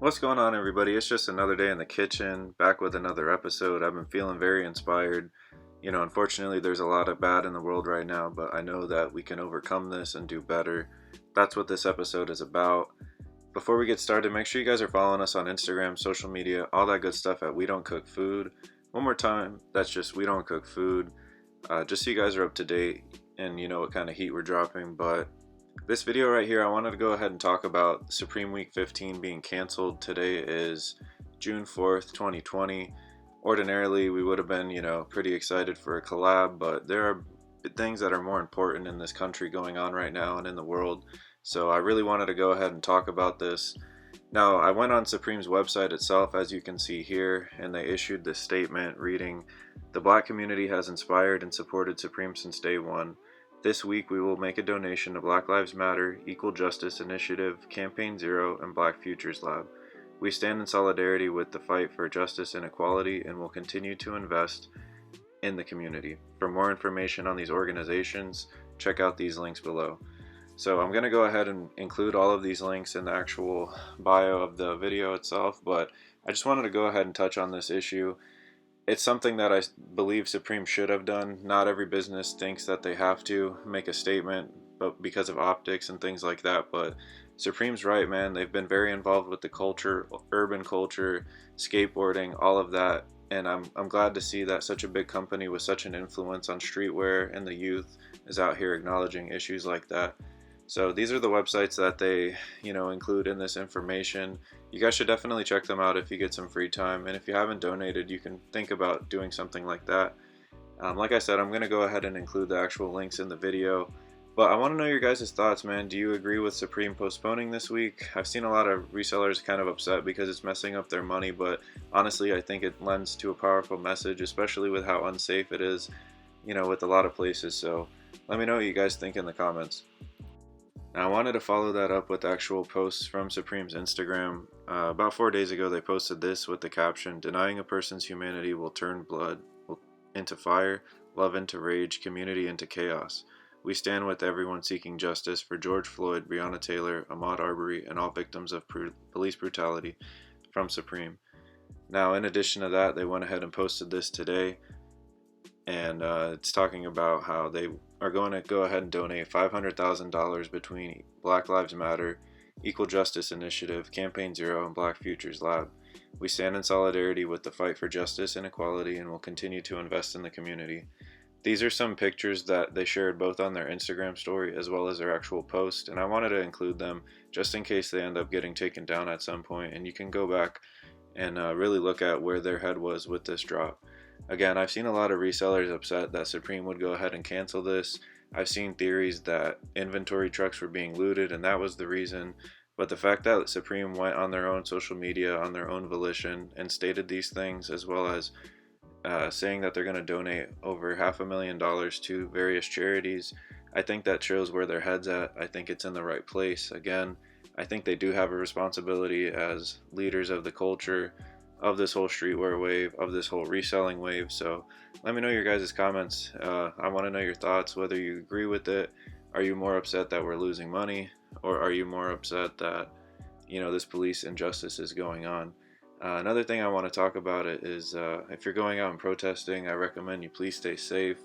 What's going on, everybody? It's just another day in the kitchen, back with another episode. I've been feeling very inspired. Unfortunately, there's a lot of bad in the world right now, but I know that we can overcome this and do better. That's what this episode is about. Before we get started, make sure you guys are following us on Instagram, social media, all that good stuff at We Don't Cook Food. One more time, that's just We Don't Cook Food. Just so you guys are up to date and you know what kind of heat we're dropping. But this video right here, I wanted to go ahead and talk about Supreme Week 15 being canceled. Today is June 4th, 2020. Ordinarily, we would have been, pretty excited for a collab, but there are things that are more important in this country going on right now and in the world. So I really wanted to go ahead and talk about this. Now, I went on Supreme's website itself, as you can see here, and they issued this statement reading, "The Black community has inspired and supported Supreme since day one. This week we will make a donation to Black Lives Matter, Equal Justice Initiative, Campaign Zero, and Black Futures Lab. We stand in solidarity with the fight for justice and equality and will continue to invest in the community. For more information on these organizations, check out these links below." So I'm going to go ahead and include all of these links in the actual bio of the video itself, but I just wanted to go ahead and touch on this issue. It's something that I believe Supreme should have done. Not every business thinks that they have to make a statement, but because of optics and things like that. But Supreme's right, man. They've been very involved with the culture, urban culture, skateboarding, all of that. And I'm glad to see that such a big company with such an influence on streetwear and the youth is out here acknowledging issues like that. So these are the websites that they, include in this information. You guys should definitely check them out if you get some free time. And if you haven't donated, you can think about doing something like that. Like I said, I'm going to go ahead and include the actual links in the video. But I want to know your guys' thoughts, man. Do you agree with Supreme postponing this week? I've seen a lot of resellers kind of upset because it's messing up their money. But honestly, I think it lends to a powerful message, especially with how unsafe it is, with a lot of places. So let me know what you guys think in the comments. Now, I wanted to follow that up with actual posts from Supreme's Instagram. About 4 days ago, they posted this with the caption, "Denying a person's humanity will turn blood into fire, love into rage, community into chaos. We stand with everyone seeking justice for George Floyd, Breonna Taylor, Ahmaud Arbery, and all victims of police brutality," from Supreme. Now, in addition to that, they went ahead and posted this today, and it's talking about how they are going to go ahead and donate $500,000 between Black Lives Matter, Equal Justice Initiative, Campaign Zero, and Black Futures Lab. We stand in solidarity with the fight for justice and equality and will continue to invest in the community. These are some pictures that they shared both on their Instagram story as well as their actual post, and I wanted to include them just in case they end up getting taken down at some point, and you can go back and really look at where their head was with this drop. Again, I've seen a lot of resellers upset that Supreme would go ahead and cancel this. I've seen theories that inventory trucks were being looted and that was the reason. But the fact that Supreme went on their own social media, on their own volition, and stated these things, as well as saying that they're going to donate over $500,000 to various charities, I think that shows where their head's at. I think it's in the right place. Again, I think they do have a responsibility as leaders of the culture, of this whole streetwear wave, of this whole reselling wave. So let me know your guys' comments. I want to know your thoughts, whether you agree with it. Are you more upset that we're losing money, or are you more upset that this police injustice is going on? Another thing I want to talk about it is if you're going out and protesting, I recommend you please stay safe.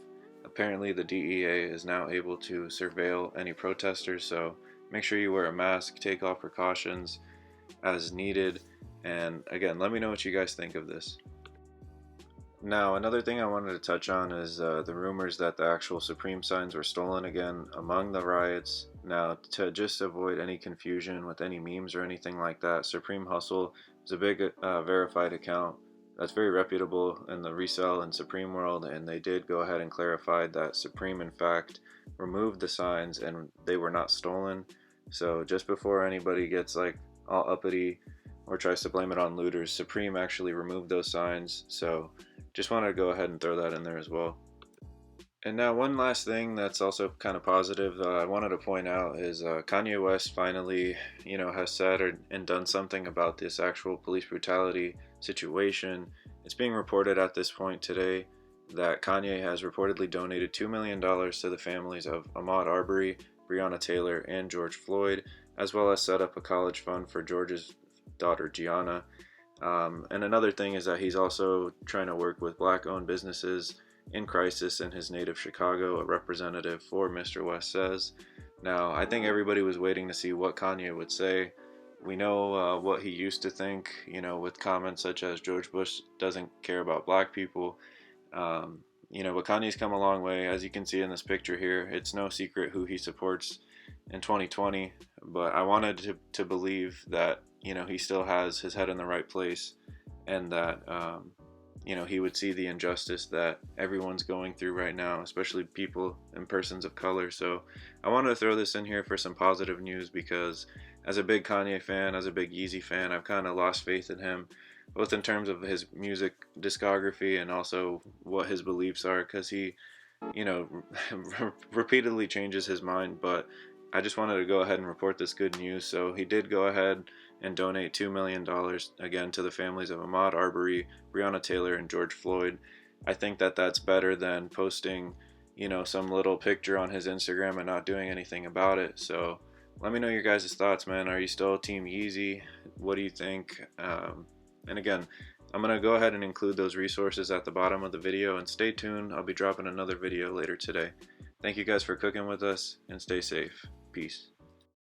Apparently the DEA is now able to surveil any protesters, so make sure you wear a mask, take all precautions as needed. And again, let me know what you guys think of this. Now, another thing I wanted to touch on is the rumors that the actual Supreme signs were stolen again among the riots. Now, to just avoid any confusion with any memes or anything like that, Supreme Hustle is a big verified account that's very reputable in the resell and Supreme world, and they did go ahead and clarify that Supreme, in fact, removed the signs and they were not stolen. So just before anybody gets like all uppity or tries to blame it on looters, Supreme actually removed those signs. So just wanted to go ahead and throw that in there as well. And now one last thing that's also kind of positive I wanted to point out is Kanye West finally, has said and done something about this actual police brutality situation. It's being reported at this point today that Kanye has reportedly donated $2 million to the families of Ahmaud Arbery, Breonna Taylor, and George Floyd, as well as set up a college fund for George's daughter Gianna. And another thing is that he's also trying to work with black-owned businesses in crisis in his native Chicago, a representative for Mr. West says. Now, I think everybody was waiting to see what Kanye would say. We know what he used to think, with comments such as George Bush doesn't care about black people. Um, but Kanye's come a long way, as you can see in this picture here. It's no secret who he supports in 2020, but I wanted to believe that, he still has his head in the right place, and that, he would see the injustice that everyone's going through right now, especially people and persons of color. So I wanted to throw this in here for some positive news, because as a big Kanye fan, as a big Yeezy fan, I've kind of lost faith in him, both in terms of his music discography and also what his beliefs are, because he, you know, repeatedly changes his mind. But I just wanted to go ahead and report this good news. So he did go ahead and donate $2 million again to the families of Ahmaud Arbery, Breonna Taylor, and George Floyd. I think that that's better than posting, some little picture on his Instagram and not doing anything about it. So let me know your guys' thoughts, man. Are you still Team Yeezy? What do you think? And again, I'm going to go ahead and include those resources at the bottom of the video, and stay tuned. I'll be dropping another video later today. Thank you guys for cooking with us, and stay safe. Peace.